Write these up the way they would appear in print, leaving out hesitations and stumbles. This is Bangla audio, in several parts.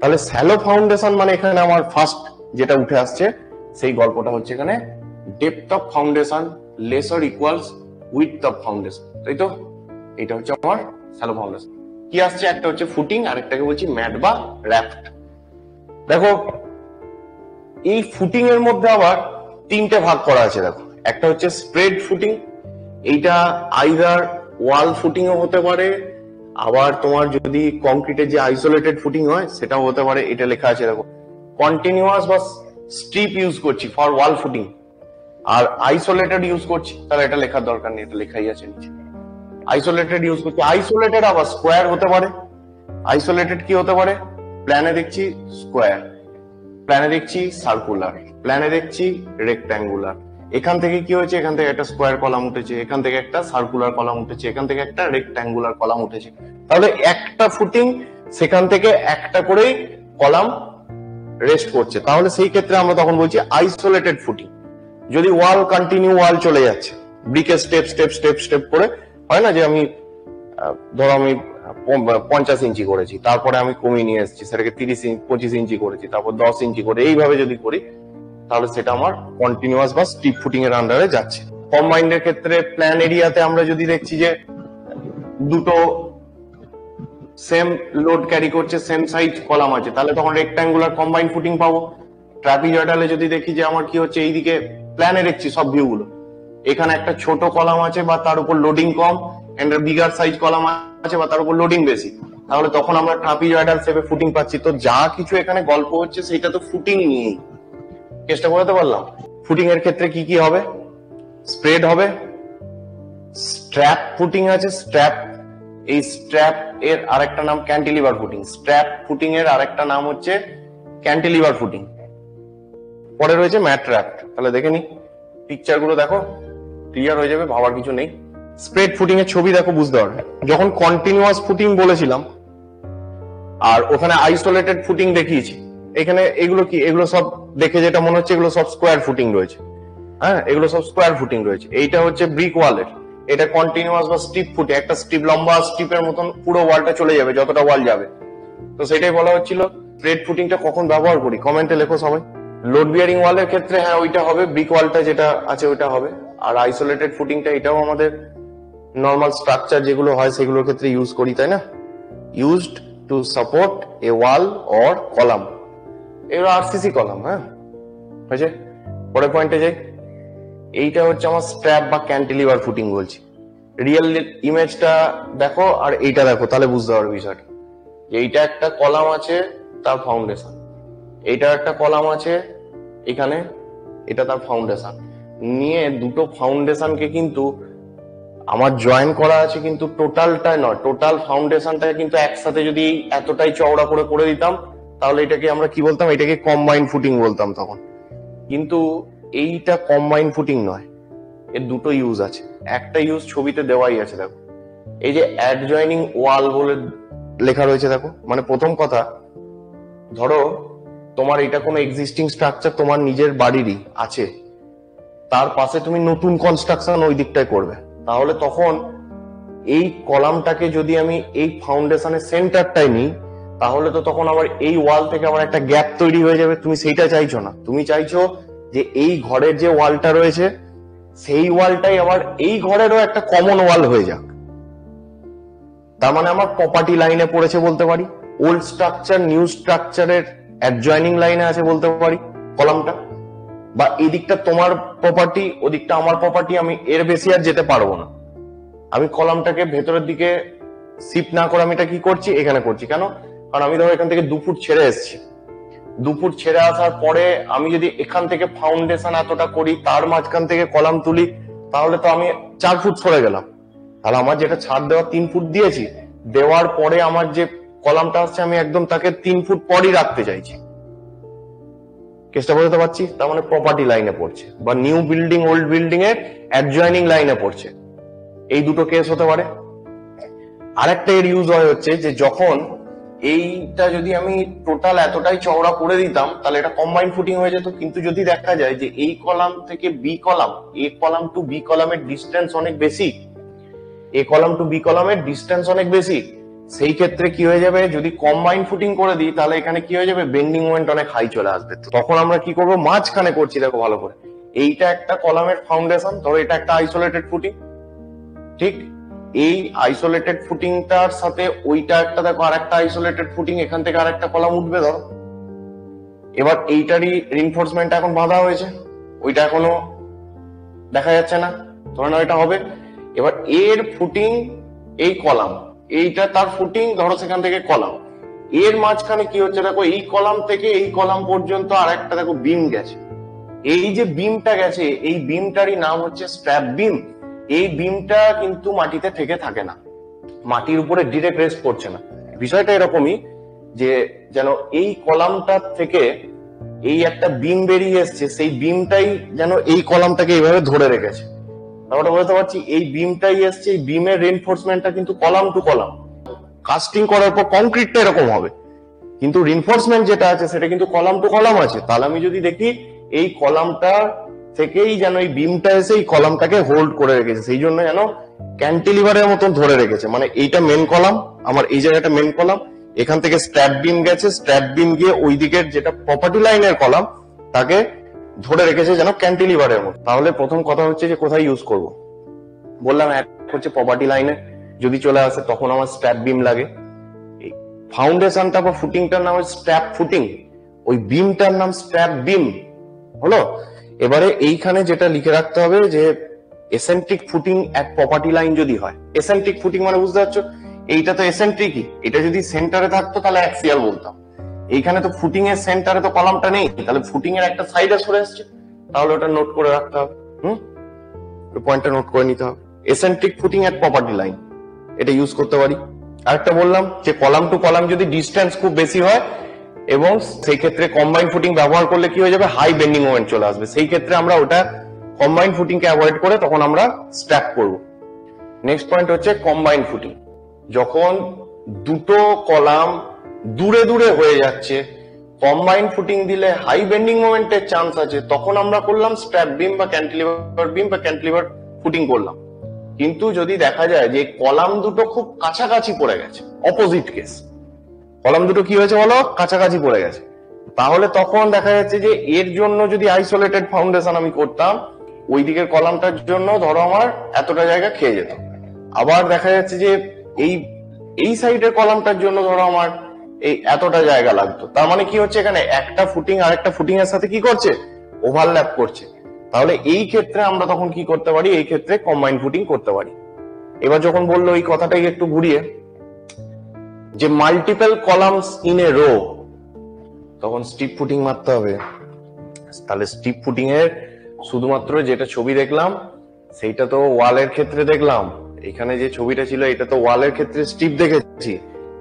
তাহলে স্যালো ফাউন্ডেশন মানে এখানে আমার ফার্স্ট যেটা উঠে আসছে সেই গল্পটা হচ্ছে এখানে depth of foundation lesser equals width of foundation, তাই তো? এটা হচ্ছে আমার স্যালো ফাউন্ডেশন। কি আসছে, একটা হচ্ছে ফুটিং আর একটাকে বলছি ম্যাট বা র্যাফট। দেখো এই ফুটিং এর মধ্যে আবার তিনটে ভাগ করা আছে। দেখো একটা হচ্ছে স্প্রেড ফুটিং, এইটা আইদার ওয়াল ফুটিং ও হতে পারে, আবার তোমার যদি কংক্রিটের যে আইসোলেটেড ফুটিং হয় সেটাও হতে পারে। এটা লেখা আছে দেখো, কন্টিনিউয়াস বা স্ট্রিপ ইউজ করছি ফর ওয়াল ফুটিং, আর আইসোলেটেড ইউজ করছি, তাহলে এটা লেখার দরকার নেই, এটা লেখাই আছে নিচে। আইসোলেটেড ইউজ করছি, আইসোলেটেড আবার স্কোয়ার হতে পারে। আইসোলেটেড কি হতে পারে, প্ল্যানে দেখছি স্কোয়ার, প্ল্যানে দেখছি সার্কুলার, প্ল্যানে দেখছি রেক্ট্যাঙ্গুলার। এখান থেকে কি হয়েছে, এখান থেকে একটা স্কোয়ার কলাম উঠেছে, এখান থেকে একটা সার্কুলার কলাম উঠেছে, এখান থেকে একটা রেক্ট্যাঙ্গুলার কলাম উঠেছে। তাহলে একটা ফুটিং সেখান থেকে একটা করেই কলাম রেস্ট করছে, তাহলে সেই ক্ষেত্রে আমরা তখন বলছি আইসোলেটেড ফুটিং। যদি ওয়াল কন্টিনিউ ওয়াল চলে যাচ্ছে, ব্রিকের স্টেপ স্টেপ স্টেপ স্টেপ করে হয় না, যে আমি ধরো আমি 50 ইঞ্চি করেছি, তারপরে আমি কমিয়ে নিয়ে এসেছি সেটাকে 25 ইঞ্চি করেছি, তারপর 10 ইঞ্চি করে, এইভাবে যদি করি তাহলে সেটা আমার কন্টিনিউয়াস বা স্ট্রিপ ফুটিং এর আন্ডারে যাচ্ছে। কম্বাইন্ডের ক্ষেত্রে প্ল্যান এরিয়াতে আমরা যদি দেখছি যে দুটো সেম লোড ক্যারি করছে, সেম সাইজ কলাম আছে, তাহলে তখন রেক্ট্যাঙ্গুলার কম্বাইন্ড ফুটিং পাবো। ট্রাপিজয়েডালে যদি দেখি যে আমার কি হচ্ছে, এইদিকে প্ল্যানে দেখছি সব ভিউ গুলো, এখানে একটা ছোট কলাম আছে বা তার উপর লোডিং কম, এন্ড বিগার সাইজ কলাম আছে বা তার উপর লোডিং বেশি, তাহলে তখন আমরা ট্রাপিজয়েডাল শেপে ফুটিং পাচ্ছি। তো যা কিছু এখানে গল্প হচ্ছে সেটা তো ফুটিং নিয়েই। চেষ্টা করতে পারলাম। ফুটিং এর ক্ষেত্রে কি কি হবে, স্প্রেড হবে, স্ট্র্যাপ ফুটিং আছে, স্ট্র্যাপ, এই স্ট্র্যাপ এর আরেকটা নাম ক্যান্টিলিভার ফুটিং। স্ট্র্যাপ ফুটিং এর আরেকটা নাম হচ্ছে ক্যান্টিলিভার ফুটিং। পরে রয়েছে ম্যাট র্যাফট। তাহলে দেখে নি, পিকচার গুলো দেখো, ক্লিয়ার হয়ে যাবে, ভাবার কিছু নেই। স্প্রেড ফুটিং এর ছবি দেখো, বুঝতে পারবে। যখন কন্টিনিউয়াস ফুটিং বলেছিলাম আর ওখানে আইসোলেটেড ফুটিং দেখিয়েছি, এখানে এগুলো কি, এগুলো সব দেখে যেটা মনে হচ্ছে এগুলো সব স্কোয়ার ফুটিং রয়েছে। হ্যাঁ, এগুলো সব স্কোয়ার ফুটিং রয়েছে। এইটা হচ্ছে ব্রিক ওয়ালের, এটা কন্টিনিউয়াস বা স্ট্রিপ ফুটে, একটা স্ট্রিপ লম্বা স্ট্রিপের মতন পুরো ওয়ালটা চলে যাবে যতটা ওয়াল যাবে। তো সেটাই বলা হচ্ছিল। স্প্রেড ফুটিংটা কখন ব্যবহার করি কমেন্টে লেখো সবাই। লোড বিয়ারিং ওয়ালের ক্ষেত্রে হ্যাঁ ওইটা হবে, ব্রিক ওয়ালটা যেটা আছে ওইটা হবে। আর আইসোলেটেড ফুটিংটা এটাও আমাদের নর্মাল স্ট্রাকচার যেগুলো হয় সেগুলোর ক্ষেত্রে ইউজ করি, তাই না? Used to support A wall or column. এগুলো আরসিসি কলাম। হ্যাঁ, হয়েছে। পরের পয়েন্টে যাই। এইটা হচ্ছে আমার স্ট্র্যাপ বা ক্যান্টিলিভার ফুটিং বলছি। রিয়েল ইমেজটা দেখো আর এইটা দেখো, তাহলে বুঝতে পারবে বিষয়টা। এইটা একটা কলাম আছে, তার ফাউন্ডেশন, এইটা একটা কলাম আছে এখানে, এটা তার ফাউন্ডেশন। নিয়ে দুটো ফাউন্ডেশনকে কিন্তু আমার জয়েন করা আছে, কিন্তু টোটালটা নয়, টোটাল ফাউন্ডেশনটা কিন্তু একসাথে যদি এতটাই চওড়া করে করে দিতাম তাহলে এটাকে আমরা কি বলতাম, এটাকে কম্বাইন্ড ফুটিং বলতাম তখন। কিন্তু এইটা কম্বাইন্ড ফুটিং নয়, এর দুটো ইউজ আছে। একটা ইউজ ছবিতে দেওয়াই আছে, দেখো এই যে অ্যাডজয়নিং ওয়াল বলে লেখা রয়েছে, দেখো। মানে প্রথম কথা, ধরো তোমার এটা কোনো এক্সিস্টিং স্ট্রাকচার তোমার নিজের বাড়িরই আছে, তার পাশে তুমি নতুন কনস্ট্রাকশন ওই দিকটায় করবে, তাহলে তখন এই কলামটাকে যদি আমি এই ফাউন্ডেশনের সেন্টারটায় নিই, তাহলে তো তখন আবার এই ওয়াল থেকে আবার একটা গ্যাপ তৈরি হয়ে যাবে। তুমি সেইটা চাইছো না, তুমি চাইছো যে এই ঘরের যে ওয়ালটা রয়েছে সেই ওয়ালটাই আবার এই ঘরেরও একটা কমন ওয়াল হয়ে যাক। তার মানে আমার প্রপার্টি লাইনে পড়েছে বলতে পারি, ওল্ড স্ট্রাকচার নিউ স্ট্রাকচারের অ্যাডজয়নিং লাইনে আছে বলতে পারি কলামটা। বা এদিকটা তোমার প্রপার্টি, ওদিকটা আমার প্রপার্টি, আমি এর বেশি আর যেতে পারবো না। আমি কলামটাকে ভেতরের দিকে শিফট না করে আমি এটা কি করছি, এখানে করছি। কেন? কারণ আমি ধরো এখান থেকে 2 ফুট ছেড়ে এসেছি, 2 ফুট ছেড়ে আসার পরে আমি যদি এখান থেকে ফাউন্ডেশন এতটা করি, তার মাঝখান থেকে কলাম তুলি, তাহলে তো আমি 4 ফুট সরে গেলাম। তাহলে আমার যেটা ছাড় দেওয়া 3 ফুট দিয়েছি, দেওয়ার পরে আমার যে কলামটা আসছে আমি একদম তাকে 3 ফুট পরই রাখতে চাইছি। কেসটা বোঝাতে পারছি? তার মানে প্রপার্টি লাইনে পড়ছে, বা নিউ বিল্ডিং ওল্ড বিল্ডিং এর অ্যাডজয়নিং লাইনে পড়ছে। এই দুটো কেস হতে পারে। আরেকটা এর ইউজ হয় হচ্ছে যে যখন এইটা যদি আমি টোটাল এতটাই চওড়া করে দিতাম তাহলে এটা কম্বাইন্ড ফুটিং হয়ে যেত। কিন্তু যদি দেখা যায় যে এই কলাম থেকে বি কলাম, এ কলাম টু বি কলামের ডিস্টেন্স অনেক বেশি, এ কলাম টু বি কলামের ডিস্টেন্স অনেক বেশি, সেই ক্ষেত্রে কি হয়ে যাবে, যদি কম্বাইন ফুটিং করে দিই তাহলে এখানে কি হয়ে যাবে, বেন্ডিং মোমেন্ট অনেক হাই চলে আসবে। তখন আমরা কি করব, মাঝখানে করছি দেখো ভালো করে, এইটা একটা কলামের ফাউন্ডেশন, ধরো এটা একটা আইসোলেটেড ফুটিং, ঠিক এই আইসোলেটেড ফুটিংটার সাথে ওইটা একটা দেখো আর একটা আইসোলেটেড ফুটিং, এখান থেকে আর একটা কলাম উঠবে ধরো। এবার এইটারই রিনফোর্সমেন্ট এখন বাঁধা হয়েছে, ওইটা এখনো দেখা যাচ্ছে না, ধরে নাও এটা হবে। এবার এর ফুটিং এই কলাম, এইটা তার ফুটিং, ধরো সেখান থেকে কলাম, এর মাঝখানে কি হচ্ছে দেখো, এই কলাম থেকে এই কলাম পর্যন্ত আর একটা দেখো বিম গেছে। এই যে বিমটা গেছে, এই বিমটারই নাম হচ্ছে স্ট্র্যাপ বিম। এই বিমটা কিন্তু মাটিতে থেকে থাকে না, মাটির উপরে ডিরেক্ট রেস্ট করছে না। বিষয়টা এরকমই যে যেন এই কলামটার থেকে এই একটা বিম বেরিয়ে এসছে, সেই বিমটাই যেন এই কলামটাকে এইভাবে ধরে রেখেছে। আমরা বলতে পারছি এই বিমটাই এসছে, এই বিমের রিনফোর্সমেন্টটা কিন্তু কলাম টু কলাম। কাস্টিং করার পর কংক্রিটটা এরকম হবে, কিন্তু রিনফোর্সমেন্ট যেটা আছে সেটা কিন্তু কলাম টু কলাম আছে। তাহলে আমি যদি দেখি এই কলামটা থেকেই যেন এই বিমটা এসে এই কলামটাকে হোল্ড করে রেখেছে, সেই জন্য যেন ক্যান্টিলিভারের মতন ধরে রেখেছে। মানে এইটা মেন কলাম, আমার এই জায়গাটা মেন কলাম, এখান থেকে স্ট্র্যাপ বিম গেছে, স্ট্র্যাপ বিম গিয়ে ওই দিকের যেটা প্রপার্টি লাইনের কলাম তাকে ধরে রেখেছে যেন ক্যান্টিলিভারের মতো। তাহলে প্রথম কথা হচ্ছে যে কোথায় ইউজ করব, বললাম এক হচ্ছে প্রপার্টি লাইনে যদি চলে আসে তখন আমার স্ট্র্যাপ বিম লাগে। এই ফাউন্ডেশনটা বা ফুটিংটার নাম স্ট্র্যাপ ফুটিং, ওই বিমটার নাম স্ট্র্যাপ বিম হলো। এবারে এইখানে যেটা লিখে রাখতে হবে যে এসেন্ট্রিক ফুটিং এট প্রপার্টি লাইন যদি হয়, এসেন্ট্রিক ফুটিং মানে বুঝতে পারছো, এইটা তো এসেন্ট্রিকই, এটা যদি সেন্টারে থাকতো তাহলে অ্যাক্সিয়াল বলতাম। এইখানে তো ফুটিং এর সেন্টারে তো কলামটা নেই, তাহলে ফুটিং এর একটা সাইডে সরে আসছে, তাহলে ওটা নোট করে রাখতে হবে। পয়েন্টটা নোট করে নিতে হবে, এসেন্ট্রিক ফুটিং এট প্রপার্টি লাইন, এটা ইউজ করতে পারি। আরেকটা বললাম যে কলাম টু কলাম যদি ডিস্টেন্স খুব বেশি হয় এবং সেই ক্ষেত্রে কম্বাইন ফুটিং ব্যবহার করলে কি হয়ে যাবে, হাই বেন্ডিং মোমেন্ট চলে আসবে, সেই ক্ষেত্রে আমরা ওটা কম্বাইন ফুটিং কে অ্যাভয়েড করে তখন আমরা স্ট্র্যাপ করব। নেক্সট পয়েন্ট হচ্ছে কম্বাইন ফুটিং, যখন দুটো কলাম দূরে দূরে হয়ে যাচ্ছে, কম্বাইন ফুটিং দিলে হাই বেন্ডিং মোমেন্টের চান্স আছে, তখন আমরা করলাম স্ট্র্যাপ বিম বা ক্যান্টিলিভার ফুটিং করলাম। কিন্তু যদি দেখা যায় যে কলাম দুটো খুব কাছাকাছি পড়ে গেছে, অপোজিট কেস, কলাম দুটো কি হয়েছে বলো, কাছাকাছি পড়ে গেছে, তাহলে তখন দেখা যাচ্ছে যে এর জন্য যদি আইসোলেটেড ফাউন্ডেশন আমি করতাম, ওই দিকের কলামটার জন্য ধরো আমার এতটা জায়গা খেয়ে যেত। আবার দেখা যাচ্ছে যে এই সাইডের কলামটার জন্য ধরো আমার এই এতটা জায়গা লাগতো। তার মানে কি হচ্ছে, এখানে একটা ফুটিং আর একটা ফুটিং এর সাথে কি করছে, ওভারল্যাপ করছে। তাহলে এই ক্ষেত্রে আমরা তখন কি করতে পারি, এই ক্ষেত্রে কম্বাইন ফুটিং করতে পারি। এবার যখন বললো এই কথাটাই একটু ঘুরিয়ে যে multiple columns in a row, তখন স্টিপ ফুটিং মারতে হবে। তাহলে স্টিপ ফুটিং এর শুধুমাত্র যেটা ছবি দেখলাম সেইটা তো ওয়ালের ক্ষেত্রে দেখলাম, এখানে যে ছবিটা ছিল এটা তো ওয়ালের ক্ষেত্রে স্টিপ দেখেছি।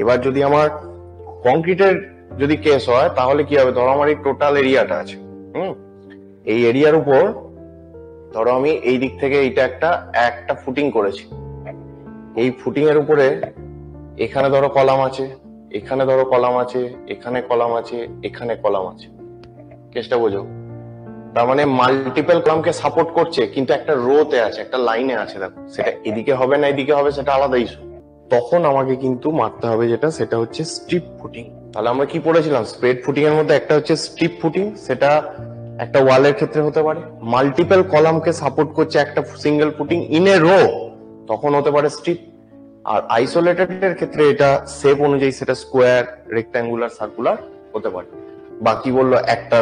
এবার যদি আমার কংক্রিটের যদি কেস হয় তাহলে কি হবে, ধরো আমার এই টোটাল এরিয়াটা আছে, এই এরিয়ার উপর ধরো আমি এই দিক থেকে এইটা একটা ফুটিং করেছি, এই ফুটিং এর উপরে এখানে ধরো কলাম আছে, এখানে ধরো কলাম আছে, এখানে কলাম আছে, এখানে কলাম আছে, কেসটা বোঝো। তার মানে মাল্টিপল কলামকে সাপোর্ট করছে কিন্তু একটা রোতে আছে, একটা লাইনে আছে, দেখো সেটা এদিকে হবে না এদিকে হবে সেটা আলাদা ইস্যু। তখন আমাকে কিন্তু মারতে হবে যেটা, সেটা হচ্ছে স্ট্রিপ ফুটিং। তাহলে আমরা কি পড়েছিলাম, স্প্রেড ফুটিং এর মধ্যে একটা হচ্ছে স্ট্রিপ ফুটিং, সেটা একটা ওয়ালের ক্ষেত্রে হতে পারে। মাল্টিপল কলামকে সাপোর্ট করছে একটা single footing in a row, তখন হতে পারে স্ট্রিপ। আর আইসোলেটেড এর ক্ষেত্রে এটা শেপ অনুযায়ী সেটা স্কোয়ার, রেক্ট্যাঙ্গুলার, সার্কুলার হতে পারে। বাকি বললো একটা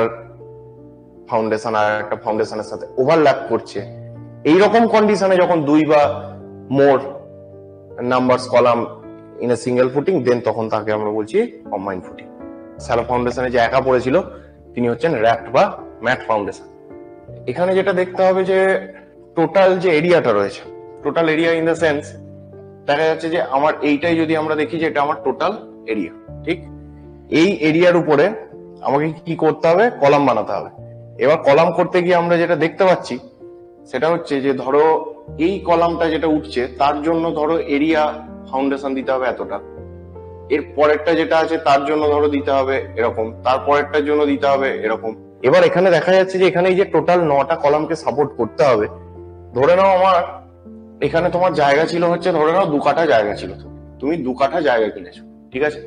ফাউন্ডেশন আর একটা ফাউন্ডেশনের সাথে ওভারল্যাপ করছে, এইরকম কন্ডিশনে যখন দুই বা more numbers column in a single footing, then তখন তাকে আমরা বলছি কম্বাইন ফুটিং। স্যালো ফাউন্ডেশনে যে একা পড়েছিল তিনি হচ্ছেন র্যাপ্ট বা ম্যাট ফাউন্ডেশন। এখানে যেটা দেখতে হবে যে টোটাল যে এরিয়াটা রয়েছে, total area in the sense দেখা যাচ্ছে যে আমার এইটাই যদি আমরা দেখি যে এটা আমার টোটাল এরিয়া, ঠিক এই এরিয়ার উপরে আমাকে কি করতে হবে, কলাম বানাতে হবে। এবার কলাম করতে গিয়ে আমরা যেটা দেখতে পাচ্ছি সেটা হচ্ছে যে ধরো এই কলামটা যেটা উঠছে তার জন্য ধরো এরিয়া ফাউন্ডেশন দিতে হবে এতটা, এর পরেরটা যেটা আছে তার জন্য ধরো দিতে হবে এরকম, তার পরেরটার জন্য দিতে হবে এরকম। এবার এখানে দেখা যাচ্ছে যে এখানে এই যে টোটাল 9টা কলামকে সাপোর্ট করতে হবে, ধরে নাও আমার এখানে তোমার জায়গা ছিল হচ্ছে ধরে নাও 2 কাঠা জায়গা ছিল, তুমি 2 কাঠা জায়গা কিনেছো, ঠিক আছে?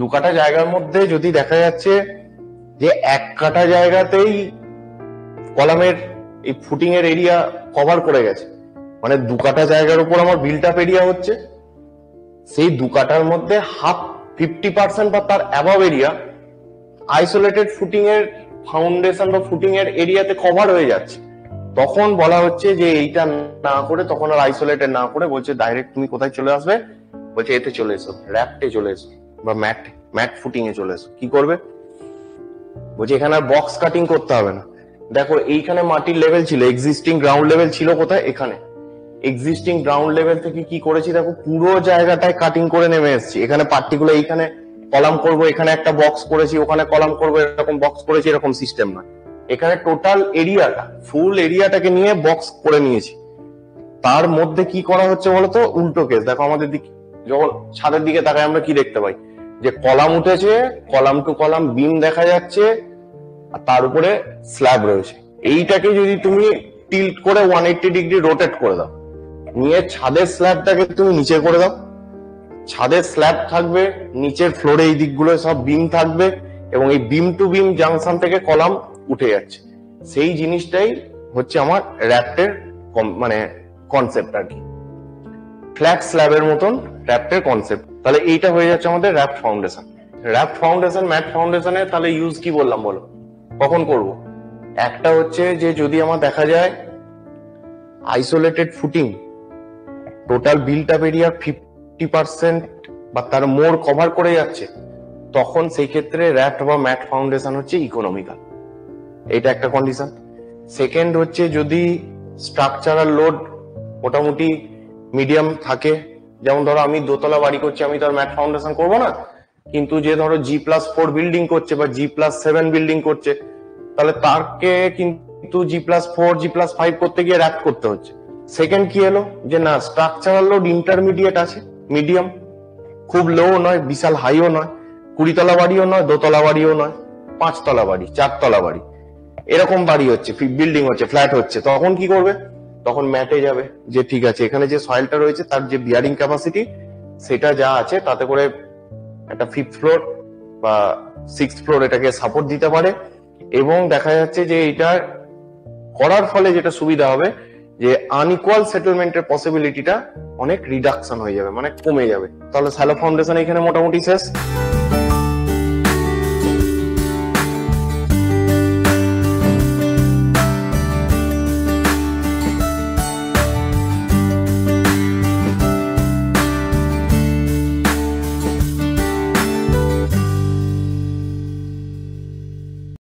2 কাঠা জায়গার মধ্যে যদি দেখা যাচ্ছে যে 1 কাঠা জায়গাতেই কলামের এই ফুটিং এর এরিয়া কভার করে গেছে, মানে 2 কাঠা জায়গার উপর আমার বিল্ট আপ এরিয়া হচ্ছে, সেই 2 কাঠার মধ্যে 50% বা তার অ্যাবভ এরিয়া আইসোলেটেড ফুটিং এর ফাউন্ডেশন বা ফুটিং এর এরিয়াতে কভার হয়ে যাচ্ছে, তখন বলা হচ্ছে যে এইটা না করে, তখন আর আইসোলেটেড না করে বলছে ডাইরেক্ট তুমি কোথায় চলে আসবে, বলছে এতে চলে এসো, র্যাপটে চলে এসো বা ম্যাট ফুটিং এ চলে এসো। কি করবে, বলছে এখানে আর বক্স কাটিং করতে হবে না। দেখো এইখানে মাটির লেভেল ছিল, এক্সিস্টিং গ্রাউন্ড লেভেল ছিল কোথায়, এখানে। এক্সিস্টিং গ্রাউন্ড লেভেল থেকে কি করেছি দেখো, পুরো জায়গাটায় কাটিং করে নেমে এসেছি। এখানে পার্টিকুলার এইখানে কলাম করব, এখানে একটা বক্স করেছি, ওখানে কলাম করব, এরকম বক্স করেছি, এরকম সিস্টেম না। এখানে টোটাল এরিয়াটা, ফুল এরিয়াটাকে নিয়ে বক্স করে নিয়েছি। তার মধ্যে কি করা হচ্ছে বলতো, উল্টো কেস। দেখো আমাদের দিকে যখন ছাদের দিকে তাকাই আমরা কি দেখতে পাই, যে কলাম উঠেছে, কলাম টু কলাম বিম দেখা যাচ্ছে, আর তার উপরে স্ল্যাব রয়েছে। এইটাকে যদি তুমি টিল্ট করে 180 ডিগ্রি রোটেট করে দাও, নিয়ে ছাদের স্ল্যাবটাকে তুমি নিচে করে দাও, ছাদের স্ল্যাব থাকবে, নিচের ফ্লোরে এই দিকগুলো সব বিম থাকবে, এবং এই বিম টু বিম জাংশন থেকে কলাম উঠে যাচ্ছে। সেই জিনিসটাই হচ্ছে আমার র্যাপ্টের মানে কনসেপ্ট আর কি, ফ্ল্যাট স্ল্যাবের মতন র্যাপ্টের কনসেপ্ট। তাহলে এইটা হয়ে যাচ্ছে আমাদের raft foundation. Raft foundation, mat ফাউন্ডেশনের তাহলে ইউজ কি বললাম বলো, কখন করব? একটা হচ্ছে যে যদি আমার দেখা যায় isolated footing total built up এরিয়ার 50% বা তার মোর কভার করে যাচ্ছে, তখন সেই ক্ষেত্রে র্যাপ্ট বা ম্যাট ফাউন্ডেশন হচ্ছে ইকোনমিক্যাল, এটা একটা কন্ডিশন। সেকেন্ড হচ্ছে যদি স্ট্রাকচারাল লোড মোটামুটি মিডিয়াম থাকে, যেমন ধরো আমি দোতলা বাড়ি করছি, আমি তো আর ম্যাট ফাউন্ডেশন করবো না, কিন্তু যে ধরো G+4 বিল্ডিং করছে বা G+7 বিল্ডিং করছে, তাহলে তারকে কিন্তু G+4 G+5 করতে গিয়ে র্যাপ করতে হচ্ছে। সেকেন্ড কি এলো, যে না স্ট্রাকচারাল লোড ইন্টারমিডিয়েট আছে, মিডিয়াম, খুব লো নয়, বিশাল হাইও নয়, 20 তলা বাড়িও নয়, দোতলা বাড়িও নয়, 5 তলা বাড়ি, 4 তলা বাড়ি, এরকম বাড়ি হচ্ছে, বিল্ডিং হচ্ছে, ফ্ল্যাট হচ্ছে। তখন কি করবে, তখন ম্যাটে যাবে, যে ঠিক আছে এখানে যে সয়েলটা রয়েছে তার যে বিয়ারিং ক্যাপাসিটি সেটা যা আছে তাতে করে একটা 5th ফ্লোর বা 6th ফ্লোর এটাকে সাপোর্ট দিতে পারে। এবং দেখা যাচ্ছে যে এটা করার ফলে যেটা সুবিধা হবে, যে আনইকুয়াল সেটেলমেন্টের পসিবিলিটিটা অনেক রিডাকশন হয়ে যাবে, মানে কমে যাবে। তাহলে স্যালো ফাউন্ডেশন এখানে মোটামুটি শেষ।